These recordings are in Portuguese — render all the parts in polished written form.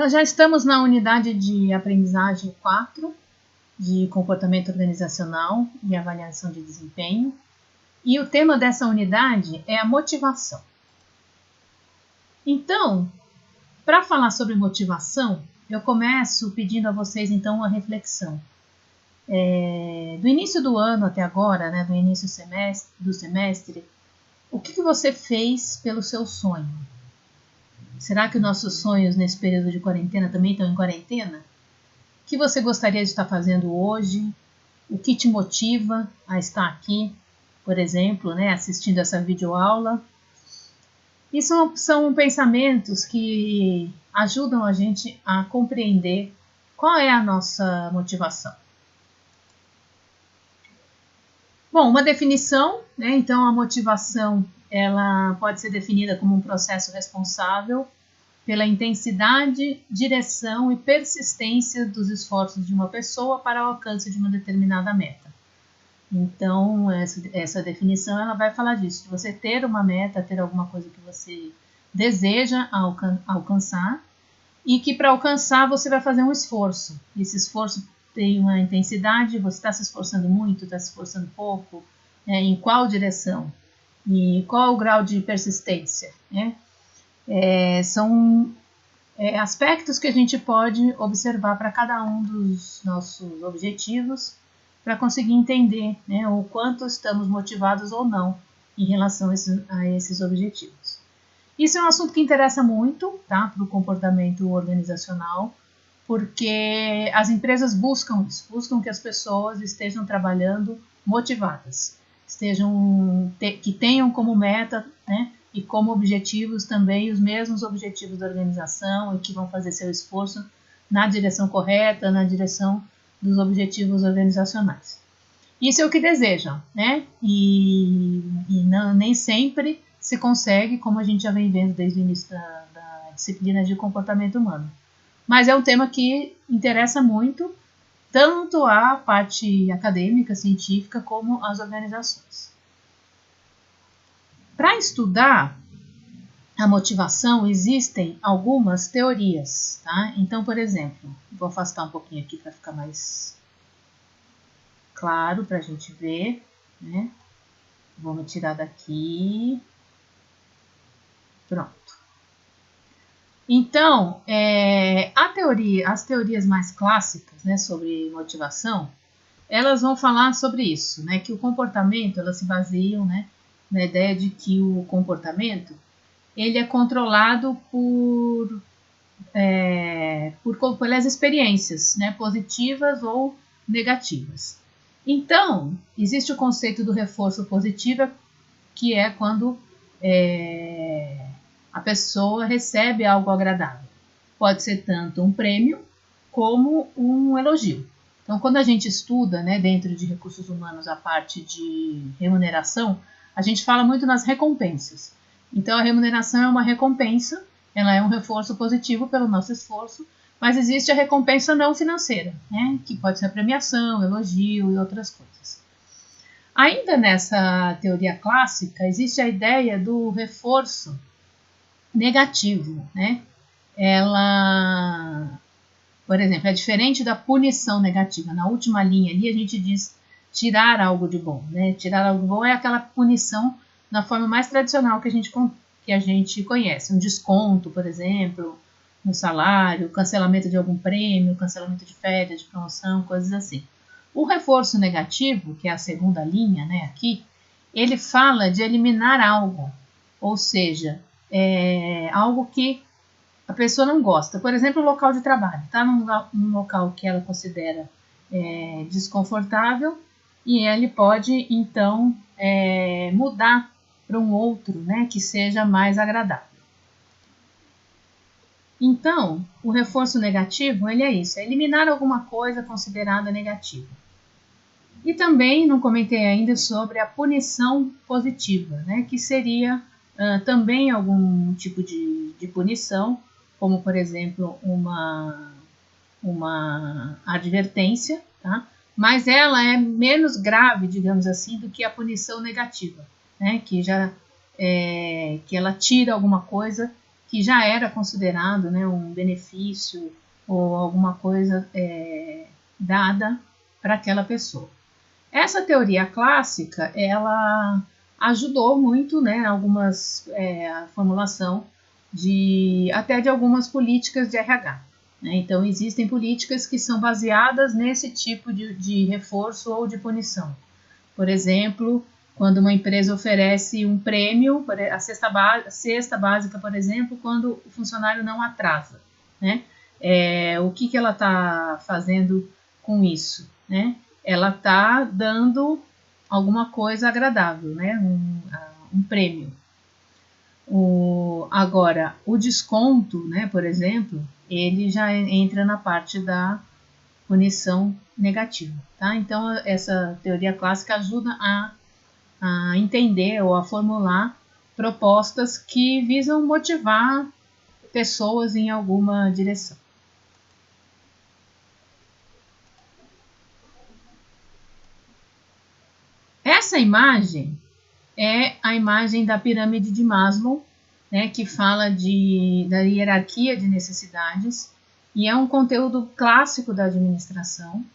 Nós já estamos na unidade de aprendizagem 4, de comportamento organizacional e avaliação de desempenho. E o tema dessa unidade é a motivação. Então, para falar sobre motivação, eu começo pedindo a vocês, então, uma reflexão. Do início do ano até agora, né, do início do semestre, o que você fez pelo seu sonho? Será que os nossos sonhos nesse período de quarentena também estão em quarentena? O que você gostaria de estar fazendo hoje? O que te motiva a estar aqui, por exemplo, né, assistindo essa videoaula? E são pensamentos que ajudam a gente a compreender qual é a nossa motivação. Bom, uma definição, né? Então a motivação ela pode ser definida como um processo responsável pela intensidade, direção e persistência dos esforços de uma pessoa para o alcance de uma determinada meta. Então, essa definição ela vai falar disso, de você ter uma meta, ter alguma coisa que você deseja alcançar e que para alcançar você vai fazer um esforço. Esse esforço tem uma intensidade, você está se esforçando muito, está se esforçando pouco, em qual direção e qual o grau de persistência, né? São aspectos que a gente pode observar para cada um dos nossos objetivos para conseguir entender, né, o quanto estamos motivados ou não em relação a esses objetivos. Isso é um assunto que interessa muito, tá, para o comportamento organizacional, porque as empresas buscam que as pessoas estejam trabalhando motivadas, que tenham como meta, né, e como objetivos também os mesmos objetivos da organização e que vão fazer seu esforço na direção correta, na direção dos objetivos organizacionais. Isso é o que desejam, né? E nem sempre se consegue, como a gente já vem vendo desde o início da disciplina de comportamento humano. Mas é um tema que interessa muito, tanto a parte acadêmica, científica, como as organizações. Para estudar a motivação, existem algumas teorias, tá? Então, por exemplo, vou afastar um pouquinho aqui para ficar mais claro para a gente ver, né? Vamos tirar daqui. Pronto. Então, as teorias mais clássicas, né, sobre motivação, elas vão falar sobre isso, né? Que o comportamento, elas se baseiam, né, na ideia de que o comportamento ele é controlado pelas experiências, né, positivas ou negativas. Então, existe o conceito do reforço positivo, que é quando a pessoa recebe algo agradável. Pode ser tanto um prêmio como um elogio. Então, quando a gente estuda, né, dentro de recursos humanos a parte de remuneração, a gente fala muito nas recompensas. Então, a remuneração é uma recompensa, ela é um reforço positivo pelo nosso esforço, mas existe a recompensa não financeira, né, que pode ser a premiação, elogio e outras coisas. Ainda nessa teoria clássica, existe a ideia do reforço negativo, né? Ela, por exemplo, é diferente da punição negativa. Na última linha ali, a gente diz tirar algo de bom, né? Tirar algo de bom é aquela punição na forma mais tradicional que a gente conhece. Um desconto, por exemplo, no salário, cancelamento de algum prêmio, cancelamento de férias, de promoção, coisas assim. O reforço negativo, que é a segunda linha, né, aqui, ele fala de eliminar algo, ou seja, algo que a pessoa não gosta. Por exemplo, o local de trabalho. Está num local que ela considera desconfortável e ele pode, então, mudar para um outro, né, que seja mais agradável. Então, o reforço negativo, ele é isso, é eliminar alguma coisa considerada negativa. E também, não comentei ainda sobre a punição positiva, né, que seria também algum tipo de punição, como, por exemplo, uma advertência, tá? Mas ela é menos grave, digamos assim, do que a punição negativa, né? Que ela tira alguma coisa que já era considerado, né, um benefício ou alguma coisa dada para aquela pessoa. Essa teoria clássica, ela ajudou muito, né, a formulação até de algumas políticas de RH. Né? Então, existem políticas que são baseadas nesse tipo de reforço ou de punição. Por exemplo, quando uma empresa oferece um prêmio, a cesta básica, por exemplo, quando o funcionário não atrasa. Né? O que ela está fazendo com isso? Né? Ela está dando alguma coisa agradável, né? um prêmio. Agora, o desconto, né, por exemplo, ele já entra na parte da punição negativa. Tá? Então, essa teoria clássica ajuda a entender ou a formular propostas que visam motivar pessoas em alguma direção. Essa imagem é a imagem da pirâmide de Maslow, né, que fala da hierarquia de necessidades, e é um conteúdo clássico da administração,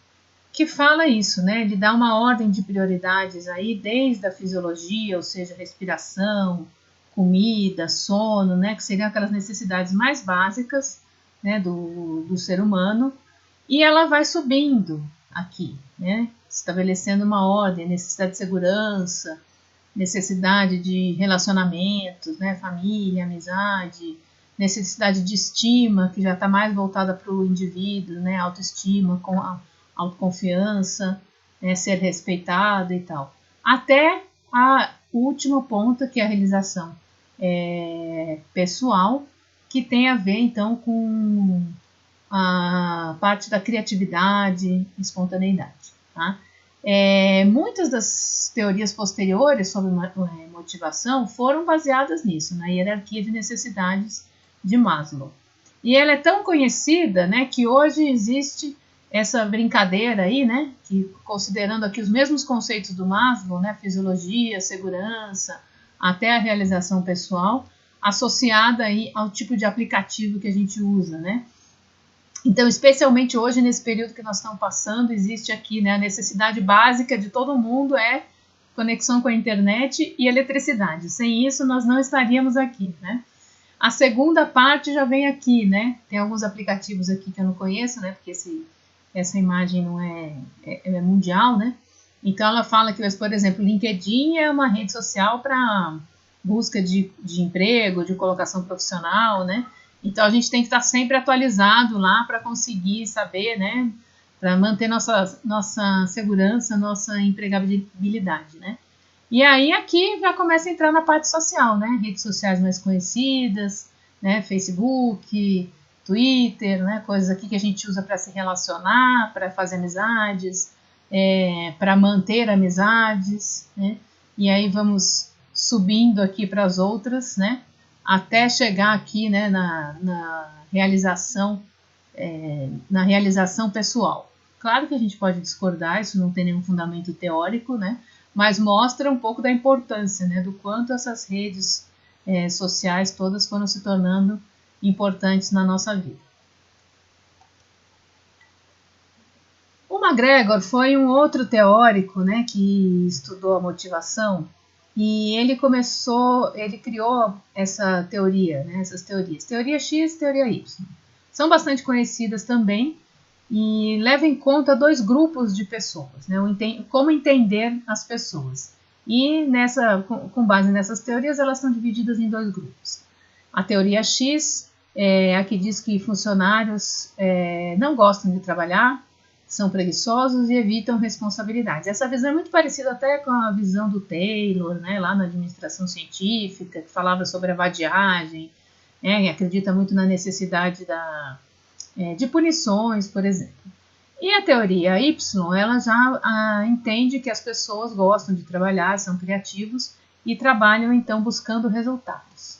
que fala isso, né, de dar uma ordem de prioridades aí desde a fisiologia, ou seja, respiração, comida, sono, né, que seriam aquelas necessidades mais básicas, né, do ser humano, e ela vai subindo aqui, né, estabelecendo uma ordem, necessidade de segurança, necessidade de relacionamentos, né, família, amizade, necessidade de estima, que já está mais voltada para o indivíduo, né, autoestima, com a autoconfiança, né, ser respeitado e tal. Até o último ponto, que é a realização pessoal, que tem a ver, então, com a parte da criatividade, espontaneidade. Tá? Muitas das teorias posteriores sobre motivação foram baseadas nisso, na hierarquia de necessidades de Maslow. E ela é tão conhecida, né, que hoje existe essa brincadeira aí, né, que, considerando aqui os mesmos conceitos do Maslow, né, fisiologia, segurança, até a realização pessoal, associada aí ao tipo de aplicativo que a gente usa, né. Então, especialmente hoje, nesse período que nós estamos passando, existe aqui, né, a necessidade básica de todo mundo é conexão com a internet e eletricidade. Sem isso, nós não estaríamos aqui, né. A segunda parte já vem aqui, né, tem alguns aplicativos aqui que eu não conheço, né, porque essa imagem não é mundial, né? Então ela fala que, por exemplo, LinkedIn é uma rede social para busca de emprego, de colocação profissional, né? Então a gente tem que estar sempre atualizado lá para conseguir saber, né? Para manter nossa segurança, nossa empregabilidade, né? E aí aqui já começa a entrar na parte social, né? Redes sociais mais conhecidas, né? Facebook, Twitter, né, coisas aqui que a gente usa para se relacionar, para fazer amizades, para manter amizades, né, e aí vamos subindo aqui para as outras, né, até chegar aqui, né, na realização pessoal. Claro que a gente pode discordar, isso não tem nenhum fundamento teórico, né, mas mostra um pouco da importância, né, do quanto essas redes sociais todas foram se tornando importantes na nossa vida. O McGregor foi um outro teórico, né, que estudou a motivação, e ele criou essa teoria, né, essas teorias, teoria X e teoria Y. São bastante conhecidas também e levam em conta dois grupos de pessoas, né, como entender as pessoas. E com base nessas teorias, elas são divididas em dois grupos. A teoria X a que diz que funcionários não gostam de trabalhar, são preguiçosos e evitam responsabilidades. Essa visão é muito parecida até com a visão do Taylor, né, lá na administração científica, que falava sobre a vadiagem, que acredita muito na necessidade de punições, por exemplo. E a teoria Y, ela já entende que as pessoas gostam de trabalhar, são criativos e trabalham, então, buscando resultados.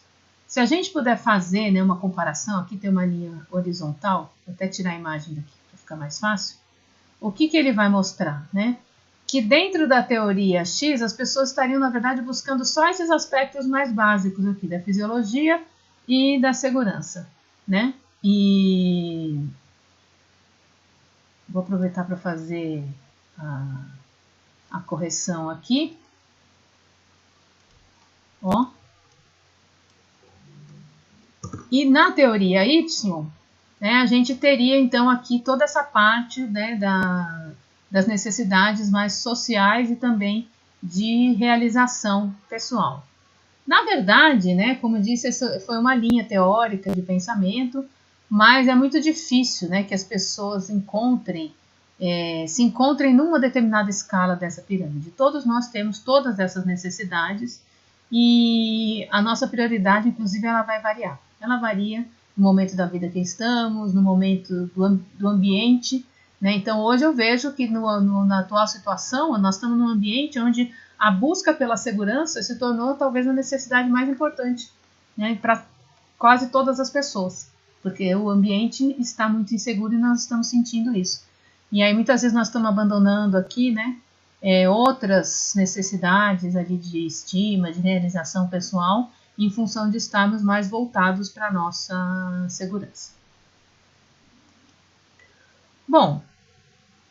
Se a gente puder fazer, né, uma comparação, aqui tem uma linha horizontal, vou até tirar a imagem daqui para ficar mais fácil, o que ele vai mostrar? Né? Que dentro da teoria X, as pessoas estariam, na verdade, buscando só esses aspectos mais básicos aqui, da fisiologia e da segurança, né? E vou aproveitar para fazer a correção aqui. Ó. E na teoria Y, né, a gente teria então aqui toda essa parte, né, das necessidades mais sociais e também de realização pessoal. Na verdade, né, como eu disse, essa foi uma linha teórica de pensamento, mas é muito difícil, né, que as pessoas se encontrem numa determinada escala dessa pirâmide. Todos nós temos todas essas necessidades e a nossa prioridade, inclusive, ela vai variar. Ela varia no momento da vida que estamos, no momento do ambiente, né? Então, hoje eu vejo que na atual situação, nós estamos num ambiente onde a busca pela segurança se tornou talvez a necessidade mais importante, né, para quase todas as pessoas, porque o ambiente está muito inseguro e nós estamos sentindo isso. E aí muitas vezes nós estamos abandonando aqui, né, outras necessidades ali de estima, de realização pessoal, em função de estarmos mais voltados para a nossa segurança. Bom,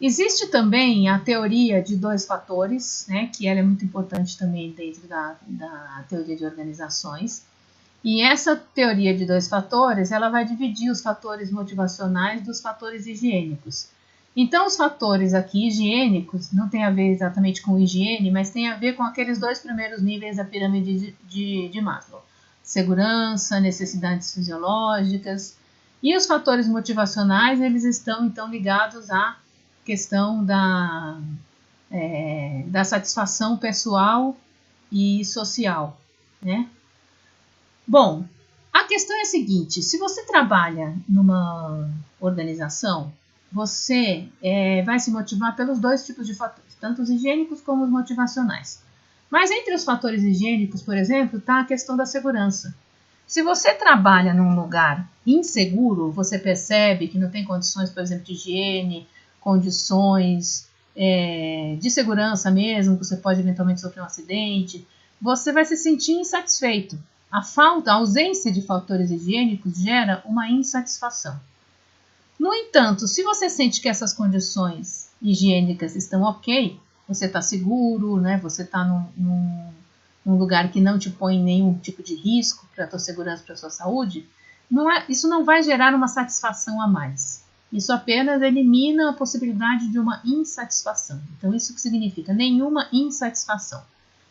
existe também a teoria de 2 fatores, né, que ela é muito importante também dentro da teoria de organizações. E essa teoria de 2 fatores, ela vai dividir os fatores motivacionais dos fatores higiênicos. Então, os fatores aqui higiênicos não tem a ver exatamente com higiene, mas tem a ver com aqueles 2 primeiros níveis da pirâmide de Maslow. Segurança, necessidades fisiológicas. E os fatores motivacionais, eles estão então ligados à questão da satisfação pessoal e social, né? Bom, a questão é a seguinte: se você trabalha numa organização, você vai se motivar pelos 2 tipos de fatores, tanto os higiênicos como os motivacionais. Mas entre os fatores higiênicos, por exemplo, está a questão da segurança. Se você trabalha num lugar inseguro, você percebe que não tem condições, por exemplo, de higiene, condições de segurança mesmo, que você pode eventualmente sofrer um acidente, você vai se sentir insatisfeito. A ausência de fatores higiênicos gera uma insatisfação. No entanto, se você sente que essas condições higiênicas estão ok, você está seguro, né? Você está num lugar que não te põe nenhum tipo de risco para a tua segurança, para a sua saúde, isso não vai gerar uma satisfação a mais. Isso apenas elimina a possibilidade de uma insatisfação. Então, isso que significa nenhuma insatisfação.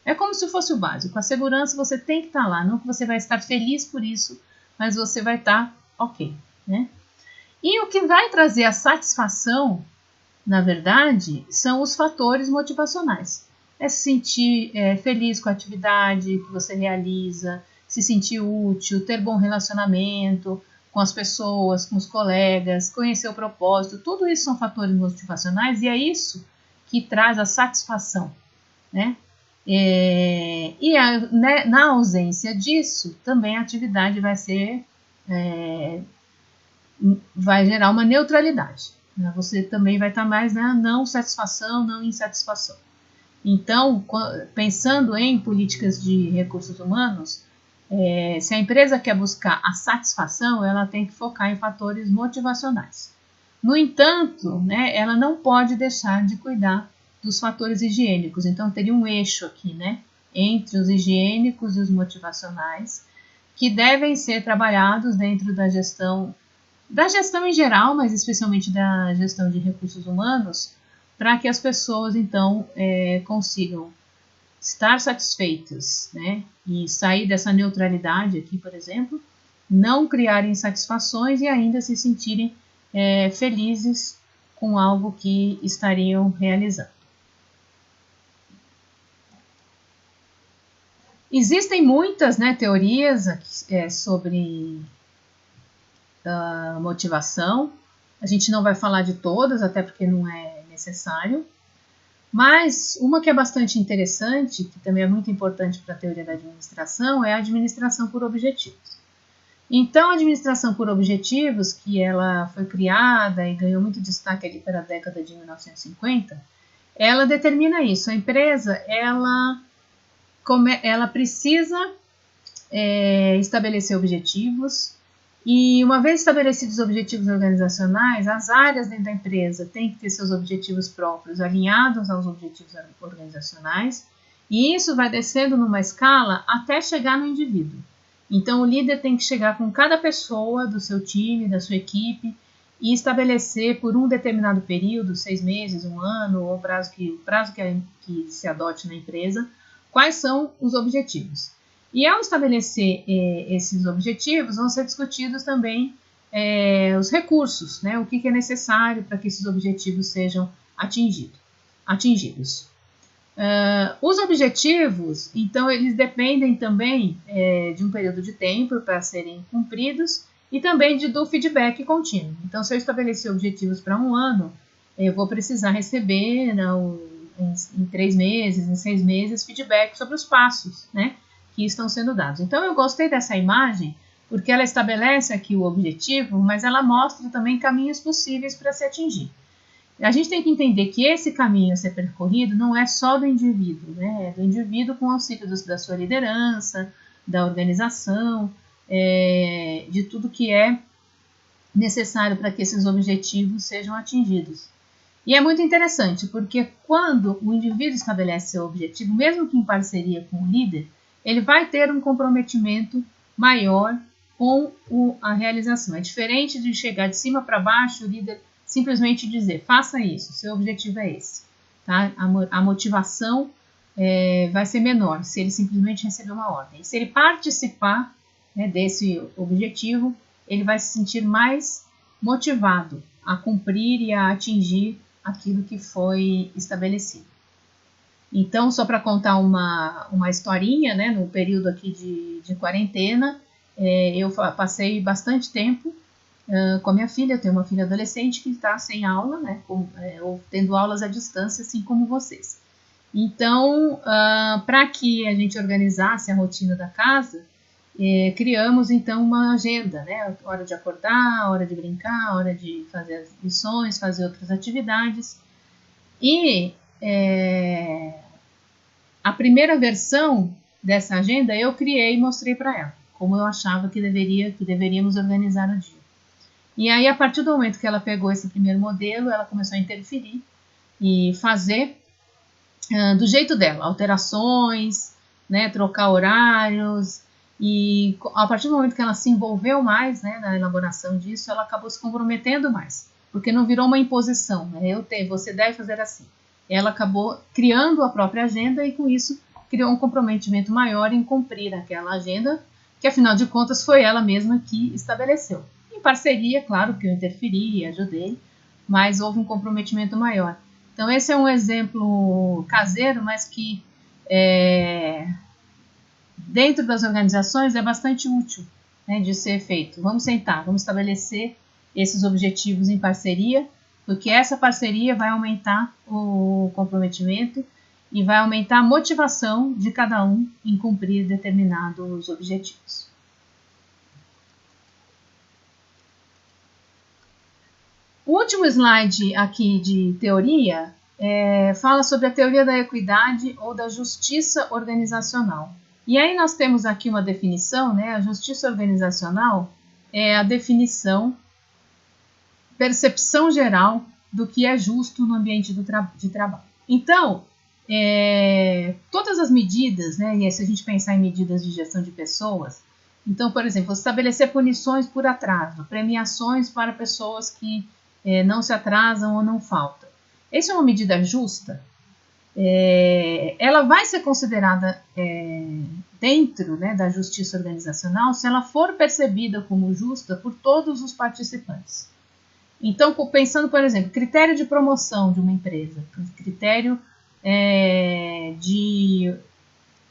É como se fosse o básico. A segurança você tem que estar lá, não que você vai estar feliz por isso, mas você vai estar ok, né? E o que vai trazer a satisfação, na verdade, são os fatores motivacionais. É se sentir feliz com a atividade que você realiza, se sentir útil, ter bom relacionamento com as pessoas, com os colegas, conhecer o propósito. Tudo isso são fatores motivacionais e é isso que traz a satisfação, né? Na ausência disso, também a atividade vai gerar uma neutralidade, né? Você também vai estar mais na não satisfação, não insatisfação. Então, pensando em políticas de recursos humanos, se a empresa quer buscar a satisfação, ela tem que focar em fatores motivacionais. No entanto, né, ela não pode deixar de cuidar dos fatores higiênicos. Então, teria um eixo aqui, né, entre os higiênicos e os motivacionais, que devem ser trabalhados dentro da gestão em geral, mas especialmente da gestão de recursos humanos, para que as pessoas, então, consigam estar satisfeitas, né, e sair dessa neutralidade aqui, por exemplo, não criarem insatisfações e ainda se sentirem felizes com algo que estariam realizando. Existem muitas, né, teorias sobre motivação. A gente não vai falar de todas, até porque não é necessário. Mas uma que é bastante interessante, que também é muito importante para a teoria da administração, é a administração por objetivos. Então, a administração por objetivos, que ela foi criada e ganhou muito destaque ali para a década de 1950, ela determina isso. A empresa, ela precisa estabelecer objetivos. E uma vez estabelecidos os objetivos organizacionais, as áreas dentro da empresa têm que ter seus objetivos próprios alinhados aos objetivos organizacionais, e isso vai descendo numa escala até chegar no indivíduo. Então, o líder tem que chegar com cada pessoa do seu time, da sua equipe, e estabelecer por um determinado período, 6 meses, 1 ano, ou o prazo que se adote na empresa, quais são os objetivos. E ao estabelecer esses objetivos, vão ser discutidos também os recursos, né? O que é necessário para que esses objetivos sejam atingidos. Os objetivos, então, eles dependem também de um período de tempo para serem cumpridos e também do feedback contínuo. Então, se eu estabelecer objetivos para 1 ano, eu vou precisar receber em 3 meses, em 6 meses, feedback sobre os passos, né, que estão sendo dados. Então, eu gostei dessa imagem porque ela estabelece aqui o objetivo, mas ela mostra também caminhos possíveis para se atingir. A gente tem que entender que esse caminho a ser percorrido não é só do indivíduo, né? É do indivíduo com auxílio da sua liderança, da organização, de tudo que é necessário para que esses objetivos sejam atingidos. E é muito interessante, porque quando o indivíduo estabelece seu objetivo, mesmo que em parceria com o líder, ele vai ter um comprometimento maior com a realização. É diferente de chegar de cima para baixo, o líder simplesmente dizer, faça isso, seu objetivo é esse. Tá? A motivação vai ser menor se ele simplesmente receber uma ordem. Se ele participar, né, desse objetivo, ele vai se sentir mais motivado a cumprir e a atingir aquilo que foi estabelecido. Então, só para contar uma historinha, né, no período aqui de quarentena, eu passei bastante tempo com a minha filha. Eu tenho uma filha adolescente que está sem aula, né, ou tendo aulas à distância, assim como vocês. Então, para que a gente organizasse a rotina da casa, criamos então uma agenda, né, hora de acordar, hora de brincar, hora de fazer as lições, fazer outras atividades. E a primeira versão dessa agenda eu criei e mostrei para ela, como eu achava que deveríamos organizar o dia. E aí, a partir do momento que ela pegou esse primeiro modelo, ela começou a interferir e fazer do jeito dela, alterações, né, trocar horários. E a partir do momento que ela se envolveu mais, né, na elaboração disso, ela acabou se comprometendo mais, porque não virou uma imposição, né, você deve fazer assim. Ela acabou criando a própria agenda e, com isso, criou um comprometimento maior em cumprir aquela agenda, que, afinal de contas, foi ela mesma que estabeleceu. Em parceria, claro, que eu interferi e ajudei, mas houve um comprometimento maior. Então, esse é um exemplo caseiro, mas que dentro das organizações é bastante útil, né, de ser feito. Vamos sentar, vamos estabelecer esses objetivos em parceria, porque essa parceria vai aumentar o comprometimento e vai aumentar a motivação de cada um em cumprir determinados objetivos. O último slide aqui de teoria fala sobre a teoria da equidade ou da justiça organizacional. E aí nós temos aqui uma definição, né? A justiça organizacional é a definição, percepção geral do que é justo no ambiente de trabalho. Então, todas as medidas, né? E se a gente pensar em medidas de gestão de pessoas, então, por exemplo, estabelecer punições por atraso, premiações para pessoas que não se atrasam ou não faltam. Essa é uma medida justa? Ela vai ser considerada dentro, né, da justiça organizacional se ela for percebida como justa por todos os participantes. Então, pensando, por exemplo, critério de promoção de uma empresa, critério de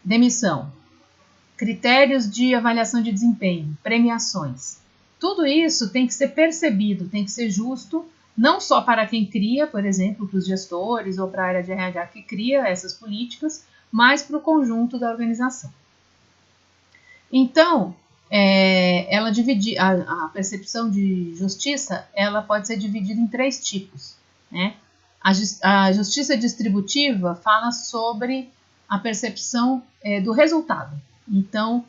demissão, critérios de avaliação de desempenho, premiações. Tudo isso tem que ser percebido, tem que ser justo, não só para quem cria, por exemplo, para os gestores ou para a área de RH que cria essas políticas, mas para o conjunto da organização. Então, a percepção de justiça, ela pode ser dividida em 3 tipos, né? A justiça distributiva fala sobre a percepção do resultado. Então,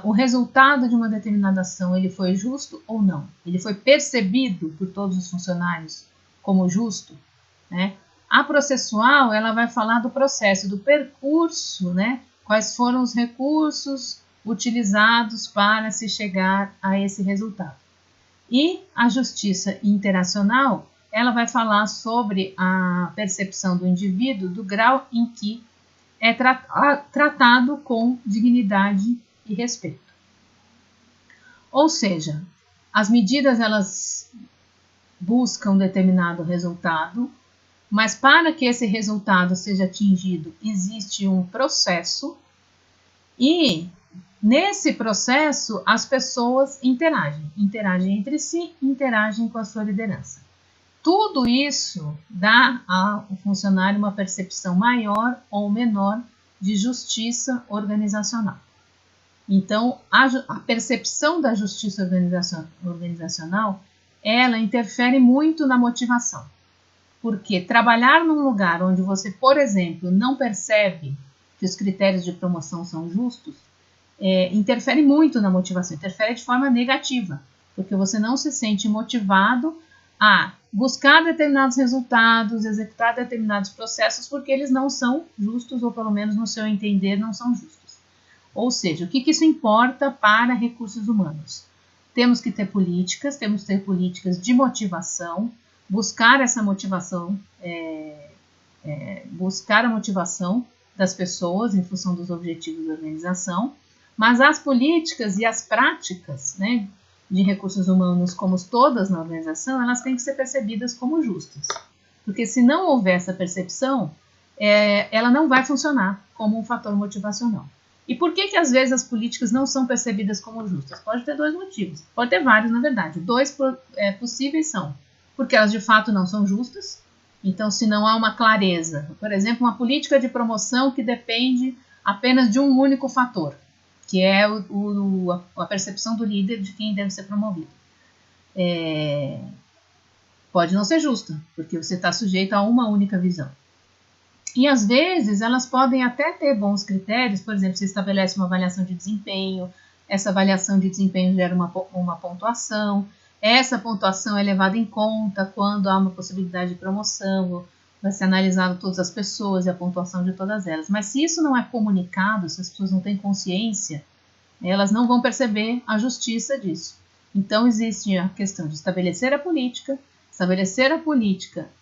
o resultado de uma determinada ação ele foi justo ou não? Ele foi percebido por todos os funcionários como justo, né? A processual, ela vai falar do processo, do percurso, né? Quais foram os recursos utilizados para se chegar a esse resultado. E a justiça interacional, ela vai falar sobre a percepção do indivíduo, do grau em que é tratado com dignidade e respeito. Ou seja, as medidas elas buscam determinado resultado, mas para que esse resultado seja atingido, existe um processo e nesse processo as pessoas interagem entre si, interagem com a sua liderança. Tudo isso dá ao funcionário uma percepção maior ou menor de justiça organizacional. Então, a percepção da justiça organizacional, ela interfere muito na motivação. Porque trabalhar num lugar onde você, por exemplo, não percebe que os critérios de promoção são justos, interfere muito na motivação, interfere de forma negativa, porque você não se sente motivado a buscar determinados resultados, executar determinados processos, porque eles não são justos, ou pelo menos no seu entender não são justos. Ou seja, o que isso importa para recursos humanos? Temos que ter políticas de motivação, buscar essa motivação, buscar a motivação das pessoas em função dos objetivos da organização, mas as políticas e as práticas, né, de recursos humanos, como todas na organização, elas têm que ser percebidas como justas. Porque se não houver essa percepção, ela não vai funcionar como um fator motivacional. E por que às vezes as políticas não são percebidas como justas? Pode ter dois motivos, pode ter vários na verdade. Dois possíveis são porque elas de fato não são justas, então se não há uma clareza, por exemplo, uma política de promoção que depende apenas de um único fator, que é a percepção do líder de quem deve ser promovido. Pode não ser justa, porque você está sujeito a uma única visão. E às vezes elas podem até ter bons critérios, por exemplo, você estabelece uma avaliação de desempenho, essa avaliação de desempenho gera uma pontuação, essa pontuação é levada em conta quando há uma possibilidade de promoção, vai ser analisado todas as pessoas e a pontuação de todas elas. Mas se isso não é comunicado, se as pessoas não têm consciência, elas não vão perceber a justiça disso. Então existe a questão de estabelecer a política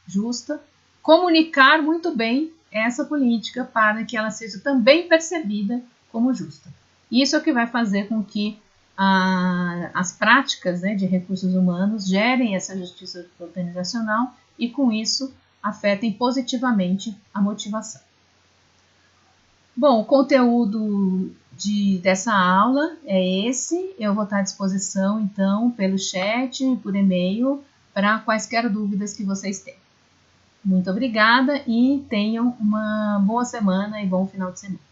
justa, comunicar muito bem essa política para que ela seja também percebida como justa. Isso é o que vai fazer com que as práticas, né, de recursos humanos gerem essa justiça organizacional e, com isso, afetem positivamente a motivação. Bom, o conteúdo dessa aula é esse. Eu vou estar à disposição, então, pelo chat e por e-mail para quaisquer dúvidas que vocês tenham. Muito obrigada e tenham uma boa semana e bom final de semana.